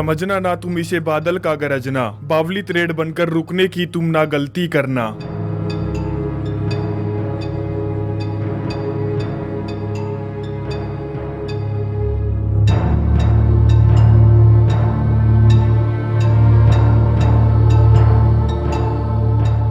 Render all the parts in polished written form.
समझना ना तुम इसे बादल का गरजना, बावली त्रेड बनकर रुकने की तुम ना गलती करना।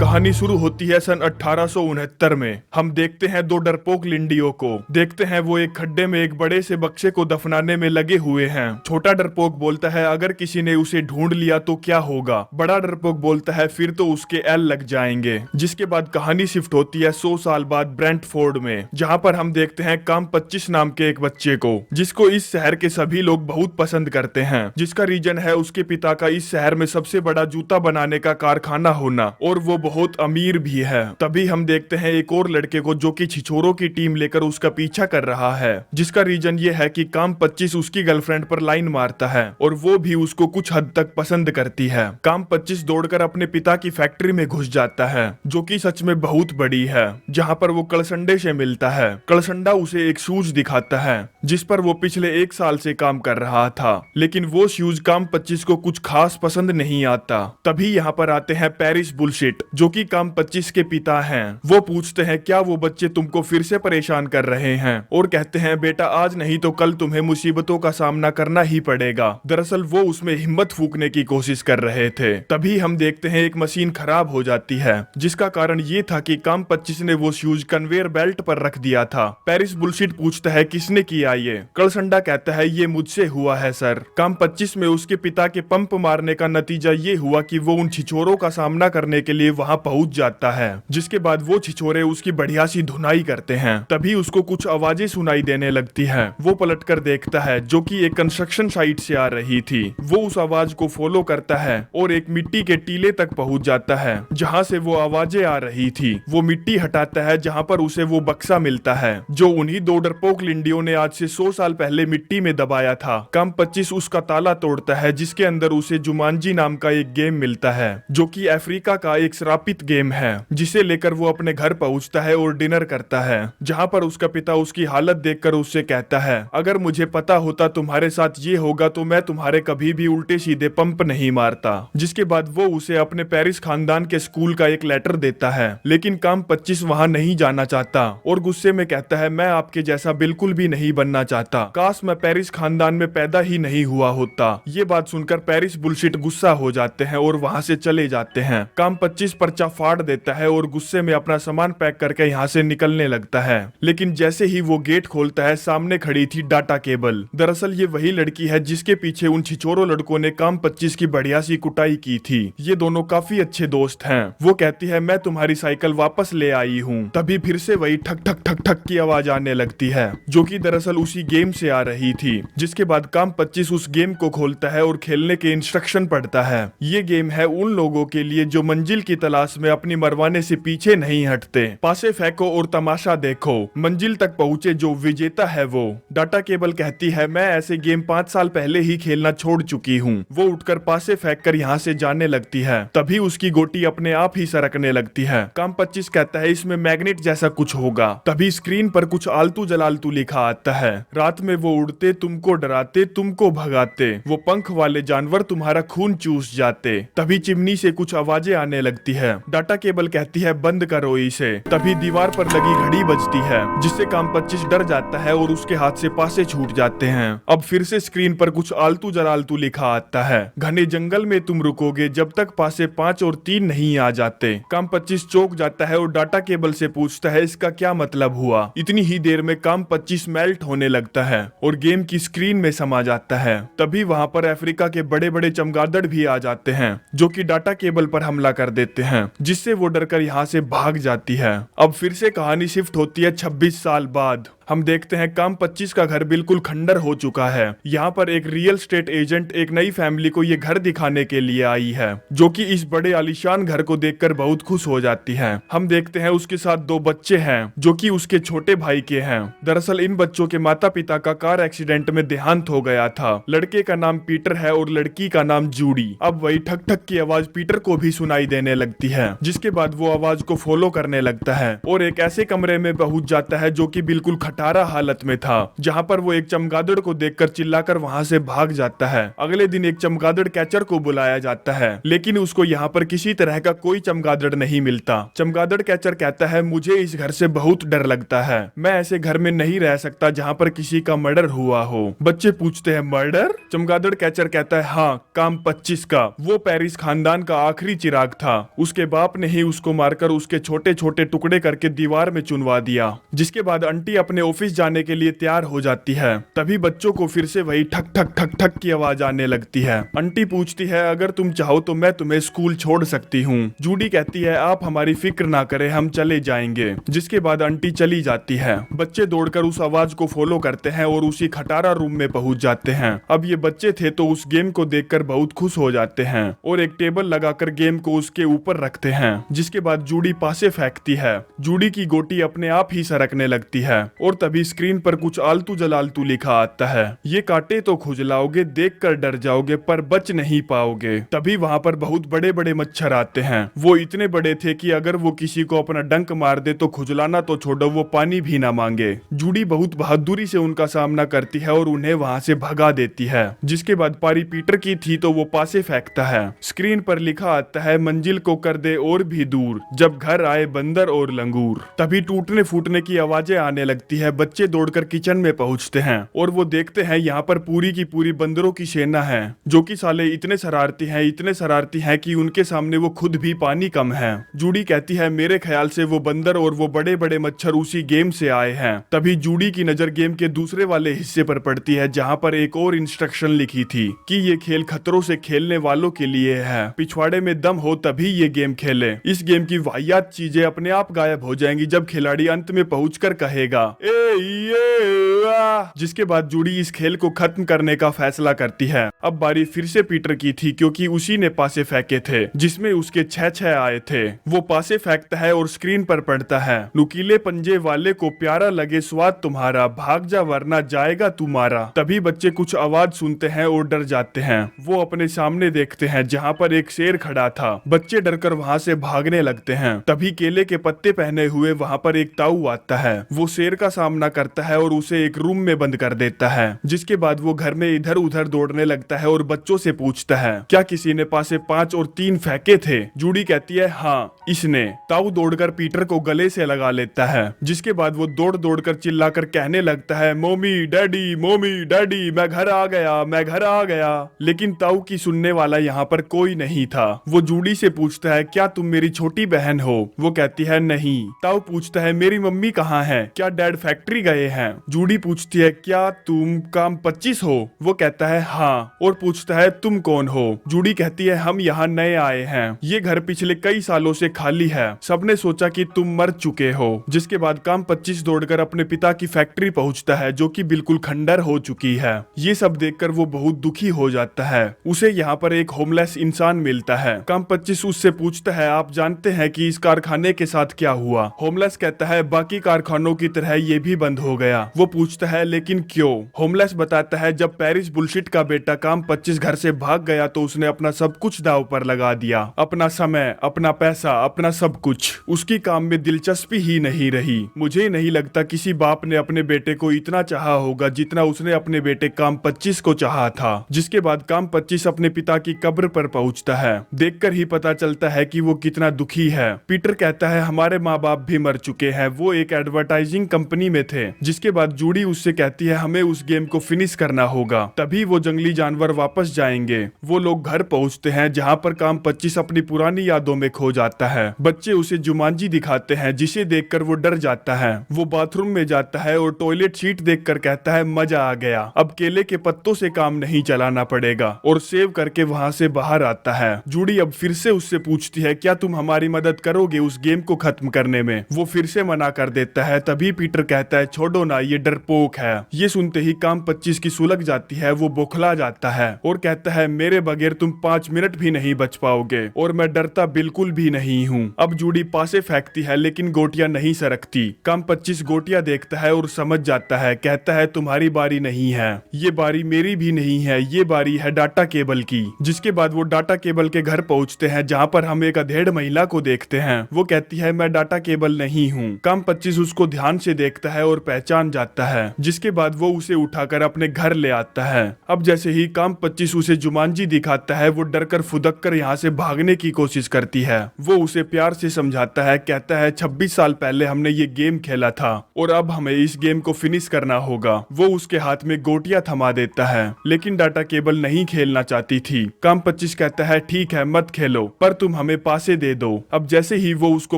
कहानी शुरू होती है सन 1869 में। हम देखते हैं दो डरपोक लिंडियों को। देखते हैं वो एक खड्डे में एक बड़े से बक्से को दफनाने में लगे हुए हैं। छोटा डरपोक बोलता है अगर किसी ने उसे ढूंढ लिया तो क्या होगा। बड़ा डरपोक बोलता है फिर तो उसके एल लग जाएंगे। जिसके बाद कहानी शिफ्ट होती है 100 साल बाद ब्रेंटफोर्ड में, जहाँ पर हम देखते हैं काम 25 नाम के एक बच्चे को, जिसको इस शहर के सभी लोग बहुत पसंद करते हैं। जिसका रीजन है उसके पिता का इस शहर में सबसे बड़ा जूता बनाने का कारखाना होना, और वो बहुत अमीर भी है। तभी हम देखते हैं एक और लड़के को जो कि छिछोरों की टीम लेकर उसका पीछा कर रहा है। जिसका रीजन ये है कि काम 25 उसकी गर्लफ्रेंड पर लाइन मारता है और वो भी उसको कुछ हद तक पसंद करती है। काम 25 दौड़कर अपने पिता की फैक्ट्री में घुस जाता है, जो कि सच में बहुत बड़ी है, जहाँ पर वो कलसंडे से मिलता है। कलसंडा उसे एक शूज दिखाता है जिस पर वो पिछले 1 साल से काम कर रहा था, लेकिन वो शूज काम 25 को कुछ खास पसंद नहीं आता। तभी यहाँ पर आते हैं पेरिस बुलशिट, जो कि काम 25 के पिता हैं। वो पूछते हैं क्या वो बच्चे तुमको फिर से परेशान कर रहे हैं, और कहते हैं बेटा आज नहीं तो कल तुम्हें मुसीबतों का सामना करना ही पड़ेगा। दरअसल वो उसमें हिम्मत फूकने की कोशिश कर रहे थे। तभी हम देखते हैं एक मशीन खराब हो जाती है, जिसका कारण ये था कि काम 25 ने वो शूज कन्वेयर बेल्ट पर रख दिया था। पेरिस बुलशिट पूछता है किसने किया ये। कलसंडा कहता है ये मुझसे हुआ है सर। काम 25 में उसके पिता के पंप मारने का नतीजा ये हुआ कि वो उन छिछोरों का सामना करने के लिए वहाँ पहुंच जाता है। जिसके बाद वो छिछोरे उसकी बढ़िया सी धुनाई करते हैं। तभी उसको कुछ आवाजें सुनाई देने लगती है। वो पलटकर देखता है जो कि एक कंस्ट्रक्शन साइट से आ रही थी। वो उस आवाज को फॉलो करता है और एक मिट्टी के टीले तक पहुंच जाता है जहां से वो आवाजें आ रही थी। वो मिट्टी हटाता है जहां पर उसे वो बक्सा मिलता है जो उन्हीं दो डरपोक लिंडियों ने आज से 100 साल पहले मिट्टी में दबाया था। काम 25 उसका ताला तोड़ता है, जिसके अंदर उसे जुमांजी नाम का एक गेम मिलता है, जो कि अफ्रीका का एक श्रापित गेम है, जिसे लेकर वो अपने घर पहुंचता है और डिनर करता है, जहां पर उसका पिता उसकी हालत देखकर उससे कहता है अगर मुझे पता होता तुम्हारे साथ ये होगा तो मैं तुम्हारे कभी भी उल्टे सीधे पंप नहीं मारता। जिसके बाद वो उसे अपने पेरिस खानदान के स्कूल का एक लेटर देता है, लेकिन काम 25 वहां नहीं जाना चाहता और गुस्से में कहता है मैं आपके जैसा बिल्कुल भी नहीं बनना चाहता, काश मैं पेरिस खानदान में पैदा ही नहीं हुआ होता। ये बात सुनकर पेरिस बुलशिट गुस्सा हो जाते हैं और वहां से चले जाते हैं। काम 25 पर्चा फाड़ देता है और गुस्से में अपना सामान पैक करके यहाँ से निकलने लगता है, लेकिन जैसे ही वो गेट खोलता है सामने खड़ी थी डाटा केबल। दरअसल ये वही लड़की है जिसके पीछे उन छिछोरो लड़कों ने काम 25 की बढ़िया सी कुटाई की थी। ये दोनों काफी अच्छे दोस्त हैं। वो कहती है मैं तुम्हारी साइकिल वापस ले आई हूँ। तभी फिर से वही ठक ठक ठक ठक की आवाज आने लगती है, जो कि दरअसल उसी गेम से आ रही थी। जिसके बाद काम 25 उस गेम को खोलता है और खेलने के इंस्ट्रक्शन पढ़ता है। ये गेम है उन लोगों के लिए जो मंजिल की तलाश में अपनी मरवाने से पीछे नहीं हटते। पासे फेंको और तमाशा देखो, मंजिल तक पहुंचे जो विजेता है वो। डाटा केबल कहती है मैं ऐसे गेम 5 साल पहले ही खेलना छोड़ चुकी हूँ। वो उठकर पासे फेंक कर यहाँ से जाने लगती है। तभी उसकी गोटी अपने आप ही सरकने लगती है। काम 25 कहता है इसमें मैग्नेट जैसा कुछ होगा। तभी स्क्रीन पर कुछ आलतू जलालतू लिखा आता है, रात में वो उड़ते तुमको डराते तुमको भगाते, वो पंख वाले जानवर तुम्हारा खून चूस जाते। तभी चिमनी से कुछ आवाजें आने लगती है। डाटा केबल कहती है बंद करो इसे। तभी दीवार पर लगी घड़ी बजती है, जिससे काम 25 डर जाता है और उसके हाथ से पासे छूट जाते हैं। अब फिर से स्क्रीन पर कुछ आलतू जलालतू लिखा आता है, घने जंगल में तुम रुकोगे जब तक पासे 5 और 3 नहीं आ जाते। काम 25 चौंक जाता है और डाटा केबल से पूछता है इसका क्या मतलब हुआ। इतनी ही देर में काम 25 मेल्ट होने लगता है और गेम की स्क्रीन में समा जाता है। तभी वहां पर अफ्रीका के बड़े बड़े चमगादड़ भी आ जाते हैं, जो कि डाटा केबल पर हमला कर देते हैं, जिससे वो डरकर यहाँ से भाग जाती है। अब फिर से कहानी शिफ्ट होती है 26 साल बाद। हम देखते हैं काम 25 का घर बिल्कुल खंडर हो चुका है। यहाँ पर एक रियल स्टेट एजेंट एक नई फैमिली को ये घर दिखाने के लिए आई है, जो कि इस बड़े आलीशान घर को देखकर बहुत खुश हो जाती है। हम देखते हैं उसके साथ 2 बच्चे हैं, जो कि उसके छोटे भाई के हैं। दरअसल इन बच्चों के माता पिता का कार एक्सीडेंट में देहांत हो गया था। लड़के का नाम पीटर है और लड़की का नाम जूडी। अब वही ठक ठक की आवाज पीटर को भी सुनाई देने लगती है, जिसके बाद वो आवाज को फॉलो करने लगता है और एक ऐसे कमरे में पहुंच जाता है जो कि बिल्कुल खटारा हालत में था, जहाँ पर वो एक चमगादड़ को देखकर चिल्लाकर वहाँ से भाग जाता है। अगले दिन एक चमगादड़ कैचर को बुलाया जाता है, लेकिन उसको यहाँ पर किसी तरह का कोई चमगादड़ नहीं मिलता। चमगादड़ कैचर कहता है, मुझे इस घर से बहुत डर लगता है, मैं ऐसे घर में नहीं रह सकता जहाँ पर किसी का मर्डर हुआ हो। बच्चे पूछते हैं, मर्डर? चमगादड़ कैचर कहता है, हाँ, काम 25 का। वो पेरिस खानदान का आखिरी चिराग था। उसके बाप ने ही उसको मारकर उसके छोटे छोटे टुकड़े करके दीवार में चुनवा दिया। जिसके बाद आंटी अपने ऑफिस जाने के लिए तैयार हो जाती है। तभी बच्चों को फिर से वही ठक ठक ठक ठक की आवाज आने लगती है। आंटी पूछती है, अगर तुम चाहो तो मैं तुम्हें स्कूल छोड़ सकती हूँ। जूडी कहती है, आप हमारी फिक्र ना करें, हम चले जाएंगे। जिसके बाद आंटी चली जाती है। बच्चे दौड़कर उस आवाज को फॉलो करते हैं और उसी खटारा रूम में पहुंच जाते हैं। अब ये बच्चे थे तो उस गेम को देखकर बहुत खुश हो जाते हैं और एक टेबल लगाकर गेम को उसके ऊपर रखते हैं। जिसके बाद जूडी पासे फेंकती है। जूडी की गोटी अपने आप ही सरकने लगती है और तभी स्क्रीन पर कुछ आलतू जलालतू लिखा आता है, ये कांटे तो खुजलाओगे, देखकर डर जाओगे, पर बच नहीं पाओगे। तभी वहाँ पर बहुत बड़े बड़े मच्छर आते हैं। वो इतने बड़े थे कि अगर वो किसी को अपना डंक मार दे तो खुजलाना तो छोड़ो, वो पानी भी ना मांगे। जूडी बहुत बहादुरी से उनका सामना करती है और उन्हें वहाँ से भगा देती है। जिसके बाद पारी पीटर की थी तो वो पासे फेंकता है। स्क्रीन पर लिखा आता है, मंजिल को कर दे और भी दूर, जब घर आए बंदर और लंगूर। तभी टूटने फूटने की आवाजें आने लगती है। बच्चे दौड़कर किचन में पहुंचते हैं और वो देखते हैं यहाँ पर पूरी की पूरी बंदरों की सेना है, जो कि साले इतने शरारती हैं कि उनके सामने वो खुद भी पानी कम है। जूडी कहती है, मेरे ख्याल से वो बंदर और वो बड़े बड़े मच्छर उसी गेम से आए हैं। तभी जूडी की नजर गेम के दूसरे वाले हिस्से पर पड़ती है, जहाँ पर एक और इंस्ट्रक्शन लिखी थी कि ये खेल खतरों से खेलने वालों के लिए है, पिछवाड़े में दम हो तभी ये गेम खेले। इस गेम की वाहियात चीजें अपने आप गायब हो जाएंगी जब खिलाड़ी अंत में पहुंचकर कहेगा, ए ये आ। जिसके बाद जूडी इस खेल को खत्म करने का फैसला करती है। अब बारी फिर से पीटर की थी, क्योंकि उसी ने पासे फेंके थे जिसमें उसके 6 आए थे। वो पासे फेंकता है और स्क्रीन पर पढ़ता है, नुकीले पंजे वाले को प्यारा लगे स्वाद तुम्हारा, भाग जा वरना जाएगा तुम्हारा। तभी बच्चे कुछ आवाज सुनते हैं और डर जाते हैं। वो अपने सामने देखते हैं जहाँ पर एक शेर खड़ा था। बच्चे डरकर वहाँ से भागने लगते हैं। तभी केले के पत्ते पहने हुए वहाँ पर एक ताऊ आता है। वो शेर का सामना करता है और उसे एक रूम में बंद कर देता है। जिसके बाद वो घर में इधर उधर दौड़ने लगता है और बच्चों से पूछता है, क्या किसी ने पासे 5 और 3 फेंके थे? जूडी कहती है, हाँ इसने। ताऊ दौड़कर पीटर को गले से लगा लेता है। जिसके बाद वो दौड़ दौड़कर चिल्लाकर कहने लगता है, मोमी डैडी मैं घर आ गया, मैं घर आ गया। लेकिन ताऊ की सुनने वाला यहाँ पर कोई नहीं था। वो जूडी से पूछता है, क्या तुम मेरी छोटी बहन हो? वो कहती है, नहीं। ताऊ पूछता है, मेरी मम्मी कहाँ है? क्या डैड फैक्ट्री गए हैं? जूडी पूछती है, क्या तुम काम 25 हो? वो कहता है, हाँ। और पूछता है, तुम कौन हो? जूडी कहती है, हम यहाँ नए आए हैं, ये घर पिछले कई सालों से खाली है, सबने सोचा कि तुम मर चुके हो। जिसके बाद काम 25 दौड़कर अपने पिता की फैक्ट्री पहुंचता है, जो कि बिल्कुल खंडर हो चुकी है। ये सब देखकर वो बहुत दुखी हो जाता है। उसे यहाँ पर एक होमलेस इंसान मिलता है। काम 25 उससे पूछता है, आप जानते हैं कि इस कारखाने के साथ क्या हुआ? होमलेस कहता है, बाकी कारखानों की तरह ये भी बंद हो गया। वो पूछता है, लेकिन क्यों? होमलेस बताता है, जब पेरिस बुलशिट का बेटा काम 25 घर से भाग गया तो उसने अपना सब कुछ दांव पर लगा दिया, अपना समय, अपना पैसा, अपना सब कुछ। उसकी काम में दिलचस्पी ही नहीं रही। मुझे नहीं लगता किसी बाप ने अपने बेटे को इतना चाहा होगा जितना उसने अपने बेटे काम 25 को चाहा था। जिसके बाद काम 25 अपने पिता की कब्र पर पहुंचता है। देखकर ही पता चलता है कि वो कितना दुखी है। पीटर कहता है, हमारे माँ बाप भी मर चुके हैं, वो एक एडवर्टाइजिंग कंपनी में थे। जिसके बाद जूडी उससे कहती है, हमें उस गेम को फिनिश करना होगा, तभी वो जंगली जानवर वापस जाएंगे। वो लोग घर पहुंचते हैं जहाँ पर काम 25 अपनी पुरानी यादों में खो जाता है। बच्चे उसे जुमांजी दिखाते हैं, जिसे देखकर वो डर जाता है। वो बाथरूम में जाता है और टॉयलेट सीट देखकर कहता है, मजा आ गया, अब केले के पत्तों से काम नहीं चलाना पड़ेगा, और सेव करके वहाँ से बाहर आता है। जूडी अब फिर से उससे पूछती है, क्या तुम हमारी मदद करोगे उस गेम को खत्म करने में? वो फिर से मना कर देता है। तभी पीटर कहता है, छोड़ो ना, ये डरपोक डरपोक है। ये सुनते ही काम 25 की सुलग जाती है, वो बौखला जाता है और कहता है मेरे बगैर तुम 5 मिनट भी नहीं बच पाओगे और मैं डरता बिल्कुल भी नहीं हूँ। अब जूडी पासे फेंकती है लेकिन गोटियां नहीं सरकती। काम 25 गोटियां देखता है और समझ जाता है, कहता है तुम्हारी बारी नहीं है, ये बारी मेरी भी नहीं है, ये बारी है डाटा केबल की। जिसके बाद वो डाटा केबल के घर पहुंचते हैं जहाँ पर हम एक अधेड़ महिला को देखते हैं। वो कहती है मैं डाटा केबल नहीं हूँ। काम 25 उसको ध्यान से देखता है और पहचान जाता है, जिसके बाद वो उसे उठाकर अपने घर ले आता है। अब जैसे ही काम 25 उसे जुमानजी दिखाता है, वो डरकर फुदक कर यहाँ से भागने की कोशिश करती है। वो उसे प्यार से समझाता है, कहता है 26 साल पहले हमने ये गेम खेला था और अब हमें इस गेम को फिनिश करना होगा। वो उसके हाथ में गोटियां थमा देता है, लेकिन डाटा केबल नहीं खेलना चाहती थी। काम 25 कहता है ठीक है मत खेलो, पर तुम हमें पासे दे दो। अब जैसे ही वो उसको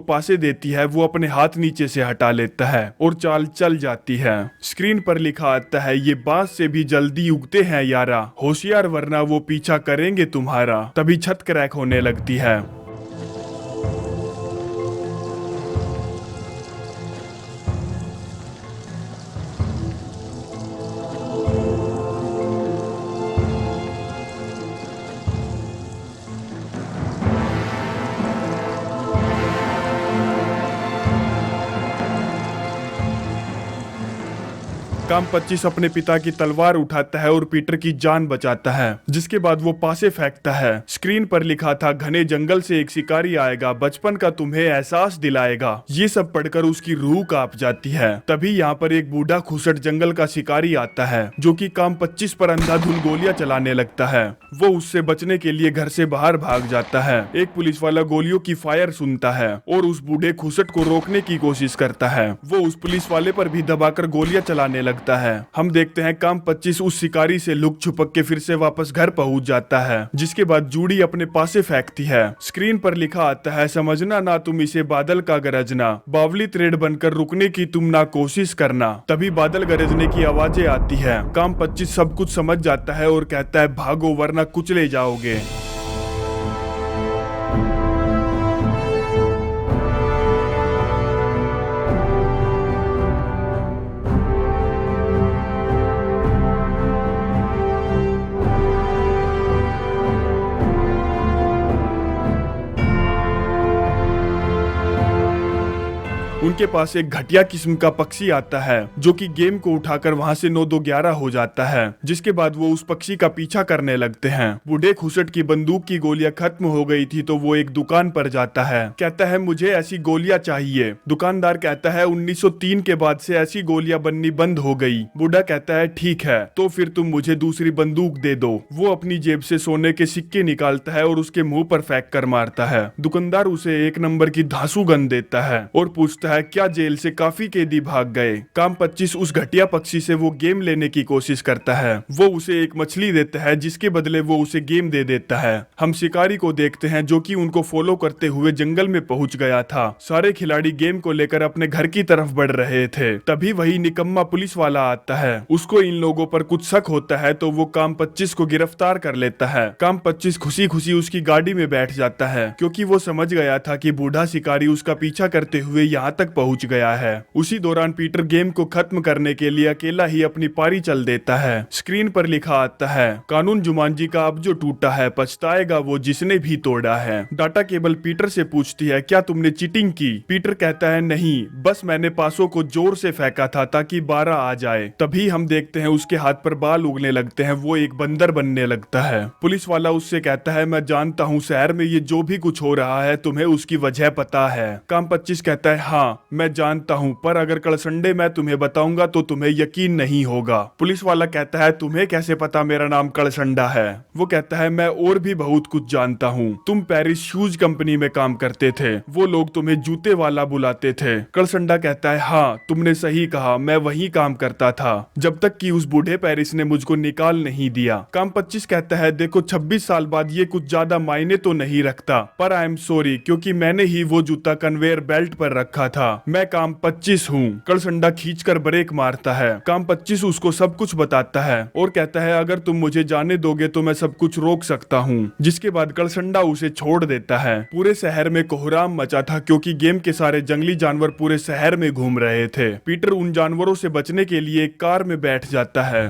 पासे देती है, वो अपने हाथ नीचे से हटा लेता है और चाल चल जाती है। स्क्रीन पर लिखा आता है ये बांस से भी जल्दी उगते हैं यारा, होशियार वरना वो पीछा करेंगे तुम्हारा। तभी छत क्रैक होने लगती है। काम 25 अपने पिता की तलवार उठाता है और पीटर की जान बचाता है, जिसके बाद वो पासे फेंकता है। स्क्रीन पर लिखा था घने जंगल से एक शिकारी आएगा, बचपन का तुम्हें एहसास दिलाएगा। ये सब पढ़कर उसकी रूह कांप जाती है। तभी यहाँ पर एक बूढ़ा खुसट जंगल का शिकारी आता है, जो कि काम 25 पर अंधाधुंध गोलियां चलाने लगता है। वो उससे बचने के लिए घर से बाहर भाग जाता है। एक पुलिस वाला गोलियों की फायर सुनता है और उस बूढ़े खुसट को रोकने की कोशिश करता है। वो उस पुलिस वाले पर भी दबाकर गोलियां चलाने लगता है। हम देखते हैं काम 25 उस शिकारी से लुक छुपक के फिर से वापस घर पहुंच जाता है, जिसके बाद जूडी अपने पासे फेंकती है। स्क्रीन पर लिखा आता है समझना ना तुम इसे बादल का गरजना, बावली थ्रेड बनकर रुकने की तुम ना कोशिश करना। तभी बादल गरजने की आवाजें आती है। काम 25 सब कुछ समझ जाता है और कहता है भागो वरना कुचले जाओगे। उनके पास एक घटिया किस्म का पक्षी आता है, जो कि गेम को उठाकर वहां से 9-2-11 हो जाता है। जिसके बाद वो उस पक्षी का पीछा करने लगते हैं। बूढ़े खुसट की बंदूक की गोलियां खत्म हो गई थी, तो वो एक दुकान पर जाता है, कहता है मुझे ऐसी गोलियां चाहिए। दुकानदार कहता है 1903 के बाद से ऐसी गोलियां बननी बंद हो गई। बूढ़ा कहता है ठीक है, तो फिर तुम मुझे दूसरी बंदूक दे दो। वो अपनी जेब से सोने के सिक्के निकालता है और उसके मुंह पर फेंक कर मारता है। दुकानदार उसे 1 नंबर की धांसू गन देता है और पूछता है क्या जेल से काफी कैदी भाग गए। काम 25 उस घटिया पक्षी से वो गेम लेने की कोशिश करता है। वो उसे एक मछली देता है, जिसके बदले वो उसे गेम दे देता है। हम शिकारी को देखते हैं, जो कि उनको फॉलो करते हुए जंगल में पहुंच गया था। सारे खिलाड़ी गेम को लेकर अपने घर की तरफ बढ़ रहे थे। तभी वही निकम्मा पुलिस वाला आता है। उसको इन लोगों पर कुछ शक होता है, तो वो काम 25 को गिरफ्तार कर लेता है। काम 25 खुशी खुशी उसकी गाड़ी में बैठ जाता है, क्योंकि वो समझ गया था कि बूढ़ा शिकारी उसका पीछा करते हुए यहाँ तक पहुंच गया है। उसी दौरान पीटर गेम को खत्म करने के लिए अकेला ही अपनी पारी चल देता है। स्क्रीन पर लिखा आता है कानून जुमानजी का अब जो टूटा है, पछताएगा वो जिसने भी तोड़ा है। डाटा केबल पीटर से पूछती है क्या तुमने चीटिंग की। पीटर कहता है नहीं, बस मैंने पासों को जोर से फेंका था ताकि 12 आ जाए। तभी हम देखते हैं उसके हाथ पर बाल उगने लगते हैं, वो एक बंदर बनने लगता है। पुलिस वाला उससे कहता है मैं जानता हूँ शहर में ये जो भी कुछ हो रहा है तुम्हें उसकी वजह पता है। काम 25 कहता है हाँ मैं जानता हूँ, पर अगर कल संडे मैं तुम्हें बताऊंगा तो तुम्हें यकीन नहीं होगा। पुलिस वाला कहता है तुम्हें कैसे पता मेरा नाम कड़संडा है। वो कहता है मैं और भी बहुत कुछ जानता हूँ, तुम पेरिस शूज कंपनी में काम करते थे, वो लोग तुम्हें जूते वाला बुलाते थे। कड़संडा कहता है हाँ तुमने सही कहा, मैं वही काम करता था जब तक कि उस बूढ़े पेरिस ने मुझको निकाल नहीं दिया। काम 25 कहता है देखो 26 साल बाद ये कुछ ज्यादा मायने तो नहीं रखता, पर आई एम सॉरी, क्योंकि मैंने ही वो जूता कन्वेयर बेल्ट पर रखा था। मैं काम 25 हूँ। कलसंडा खींचकर ब्रेक मारता है। काम 25 उसको सब कुछ बताता है और कहता है अगर तुम मुझे जाने दोगे तो मैं सब कुछ रोक सकता हूँ। जिसके बाद कलसंडा उसे छोड़ देता है। पूरे शहर में कोहराम मचा था क्योंकि गेम के सारे जंगली जानवर पूरे शहर में घूम रहे थे। पीटर उन जानवरों से बचने के लिए एक कार में बैठ जाता है।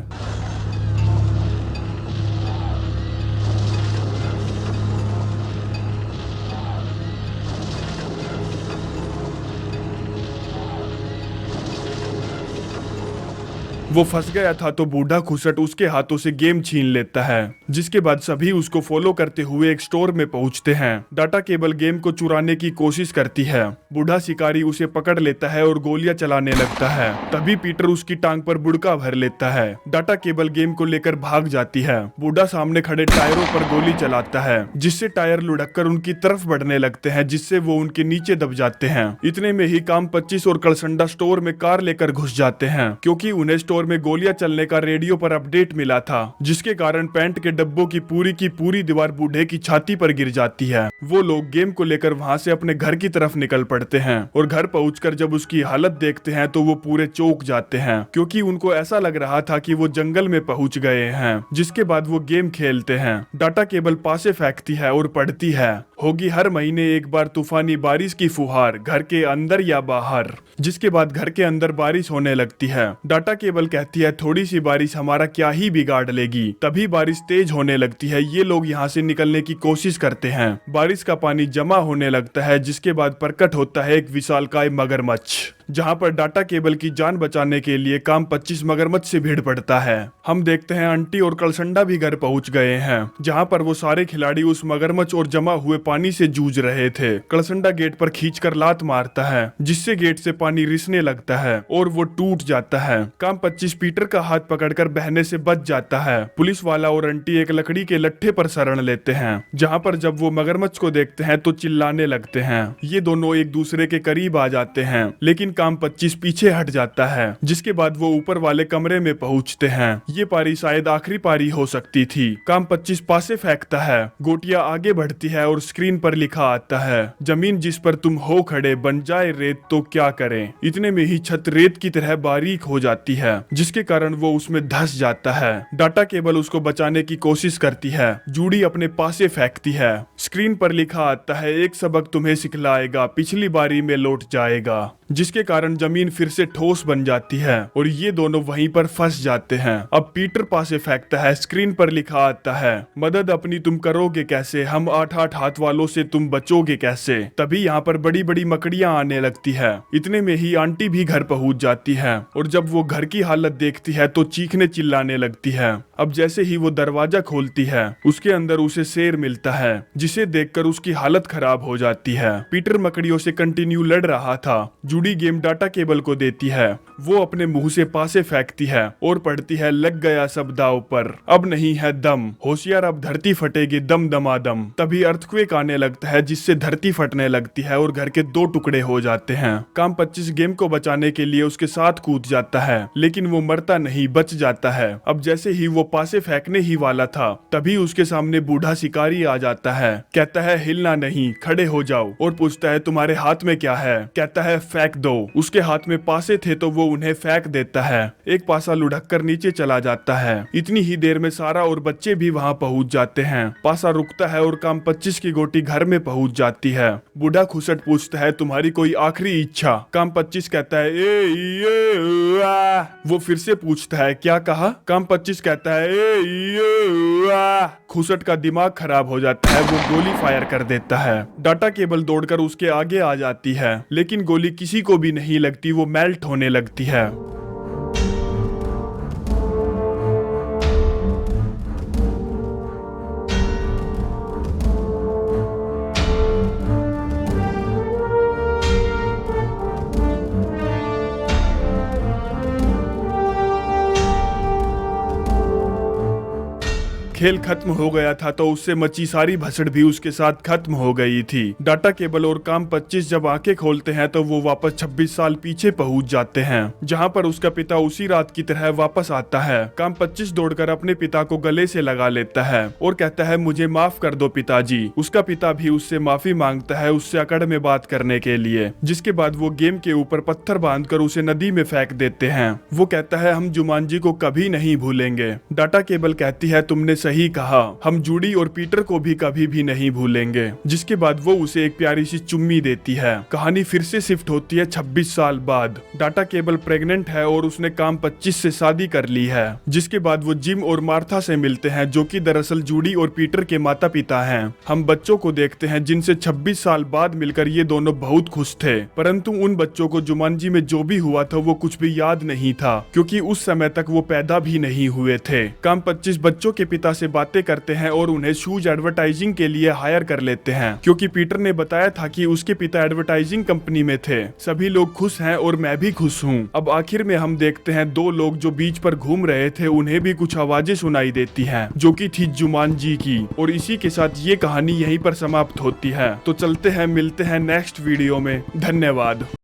वो फंस गया था तो बूढ़ा खुसट उसके हाथों से गेम छीन लेता है। जिसके बाद सभी उसको फॉलो करते हुए एक स्टोर में पहुंचते हैं। डाटा केबल गेम को चुराने की कोशिश करती है। बूढ़ा शिकारी उसे पकड़ लेता है और गोलियां चलाने लगता है। तभी पीटर उसकी टांग पर बुड़का भर लेता है। डाटा केबल गेम को लेकर भाग जाती है। बूढ़ा सामने खड़े टायरों पर गोली चलाता है जिससे टायर लुढ़ककर उनकी तरफ बढ़ने लगते हैं, जिससे वो उनके नीचे दब जाते हैं। इतने में ही काम 25 और कलसंडा स्टोर में कार लेकर घुस जाते हैं क्योंकि उन्हें स्टोर में गोलियां चलने का रेडियो पर अपडेट मिला था, जिसके कारण पेंट के डब्बों की पूरी दीवार बूढ़े की छाती पर गिर जाती है। वो लोग गेम को लेकर वहां से अपने घर की तरफ निकल पड़ते हैं और घर पहुंचकर जब उसकी हालत देखते हैं तो वो पूरे चौंक जाते हैं क्योंकि उनको ऐसा लग रहा था कि वो जंगल में पहुंच गए हैं। जिसके बाद वो गेम खेलते हैं। डाटा केबल पासे फेंकती है और पढ़ती है, होगी हर महीने एक बार तूफानी बारिश की फुहार, घर के अंदर या बाहर। जिसके बाद घर के अंदर बारिश होने लगती है। डाटा केबल कहती है थोड़ी सी बारिश हमारा क्या ही बिगाड़ लेगी। तभी बारिश तेज होने लगती है। ये लोग यहाँ से निकलने की कोशिश करते हैं। बारिश का पानी जमा होने लगता है जिसके बाद प्रकट होता है एक विशालकाय मगरमच्छ, जहाँ पर डाटा केबल की जान बचाने के लिए काम 25 मगरमच्छ से भीड़ पड़ता है। हम देखते हैं आंटी और कलसंडा भी घर पहुंच गए हैं, जहाँ पर वो सारे खिलाड़ी उस मगरमच्छ और जमा हुए पानी से जूझ रहे थे। कलसंडा गेट पर खींचकर लात मारता है जिससे गेट से पानी रिसने लगता है और वो टूट जाता है। काम 25 पीटर का हाथ पकड़कर बहने से बच जाता है। पुलिस वाला और आंटी एक लकड़ी के लट्ठे पर शरण लेते हैं, जहाँ पर जब वो मगरमच्छ को देखते हैं तो चिल्लाने लगते हैं। ये दोनों एक दूसरे के करीब आ जाते हैं लेकिन काम 25 पीछे हट जाता है। जिसके बाद वो ऊपर वाले कमरे में पहुंचते हैं। ये पारी शायद आखिरी पारी हो सकती थी। काम 25 पासे फेंकता है, गोटियां आगे बढ़ती है और स्क्रीन पर लिखा आता है, जमीन जिस पर तुम हो खड़े बन जाए रेत तो क्या करें। इतने में ही छत रेत की तरह बारीक हो जाती है जिसके कारण वो उसमें धंस जाता है। डाटा केबल उसको बचाने की कोशिश करती है। जूडी अपने पासे फेंकती है। स्क्रीन पर लिखा आता है, एक सबक तुम्हें सिखलाएगा, पिछली बारी में लौट जाएगा। जिसके कारण जमीन फिर से ठोस बन जाती है और ये दोनों वहीं पर फंस जाते हैं। अब पीटर पासे फेंकता है। स्क्रीन पर लिखा आता है, मदद अपनी तुम करोगे कैसे, हम 8-8 हाथ वालों से तुम बचोगे कैसे। तभी यहाँ पर बड़ी बड़ी मकड़ियां आने लगती है। इतने में ही आंटी भी घर पहुंच जाती है और जब वो घर की हालत देखती है तो चीखने चिल्लाने लगती है। अब जैसे ही वो दरवाजा खोलती है उसके अंदर उसे शेर मिलता है, जिसे देखकर उसकी हालत खराब हो जाती है। पीटर मकड़ियों से कंटिन्यू लड़ रहा था। जूडी गेम डाटा केबल को देती है। वो अपने मुंह से पासे फेंकती है और पढ़ती है, लग गया सब दाव पर, अब नहीं है दम, होशियार अब धरती फटेगी दम दमादम। तभी अर्थक्वेक आने लगता है जिससे धरती फटने लगती है और घर के 2 टुकड़े हो जाते हैं। काम 25 गेम को बचाने के लिए उसके साथ कूद जाता है लेकिन वो मरता नहीं, बच जाता है। अब जैसे ही वो पासे फेंकने ही वाला था तभी उसके सामने बूढ़ा शिकारी आ जाता है। कहता है, हिलना नहीं, खड़े हो जाओ, और पूछता है तुम्हारे हाथ में क्या है। कहता है, फेंक दो। उसके हाथ में पासे थे तो वो उन्हें फेंक देता है। एक पासा लुढ़क कर नीचे चला जाता है। इतनी ही देर में सारा और बच्चे भी वहाँ पहुँच जाते हैं। पासा रुकता है और काम 25 की गोटी घर में पहुँच जाती है। बूढ़ा खुसट पूछता है, तुम्हारी कोई आखिरी इच्छा। काम 25 कहता है, ए आ। वो फिर से पूछता है, क्या कहा। काम 25 कहता है, ए आ। खुसट का दिमाग खराब हो जाता है। वो गोली फायर कर देता है। डाटा केबल दौड़कर उसके आगे आ जाती है लेकिन गोली किसी को भी नहीं लगती। वो मेल्ट होने लगती है। खेल खत्म हो गया था तो उससे मची सारी भसड़ भी उसके साथ खत्म हो गई थी। डाटा केबल और काम 25 जब आंखें खोलते हैं तो वो वापस 26 साल पीछे पहुंच जाते हैं, जहां पर उसका पिता उसी रात की तरह वापस आता है। काम 25 दौड़कर अपने पिता को गले से लगा लेता है और कहता है मुझे माफ कर दो पिताजी। उसका पिता भी उससे माफी मांगता है उससे अकड़ में बात करने के लिए, जिसके बाद वो गेम के ऊपर पत्थर बांधकर उसे नदी में फेंक देते हैं। वो कहता है हम जुमांजी को कभी नहीं भूलेंगे। डाटा केबल कहती है तुमने सही कहा, हम जूडी और पीटर को भी कभी भी नहीं भूलेंगे। जिसके बाद वो उसे एक प्यारी सी चुम्मी देती है। कहानी फिर से शिफ्ट होती है 26 साल बाद। डाटा केबल प्रेग्नेंट है और उसने काम 25 से शादी कर ली है। जिसके बाद वो जिम और मार्था से मिलते हैं जो कि दरअसल जूडी और पीटर के माता पिता हैं। हम बच्चों को देखते हैं जिनसे 26 साल बाद मिलकर ये दोनों बहुत खुश थे, परंतु उन बच्चों को जुमांजी में जो भी हुआ था वो कुछ भी याद नहीं था, क्योंकि उस समय तक वो पैदा भी नहीं हुए थे। काम 25 बच्चों के पिता से बातें करते हैं और उन्हें शूज एडवर्टाइजिंग के लिए हायर कर लेते हैं, क्योंकि पीटर ने बताया था कि उसके पिता एडवर्टाइजिंग कंपनी में थे। सभी लोग खुश हैं और मैं भी खुश हूँ। अब आखिर में हम देखते हैं दो लोग जो बीच पर घूम रहे थे उन्हें भी कुछ आवाजें सुनाई देती हैं, जो कि थी जुमांजी की। और इसी के साथ ये कहानी यहीं पर समाप्त होती है। तो चलते हैं, मिलते हैं नेक्स्ट वीडियो में। धन्यवाद।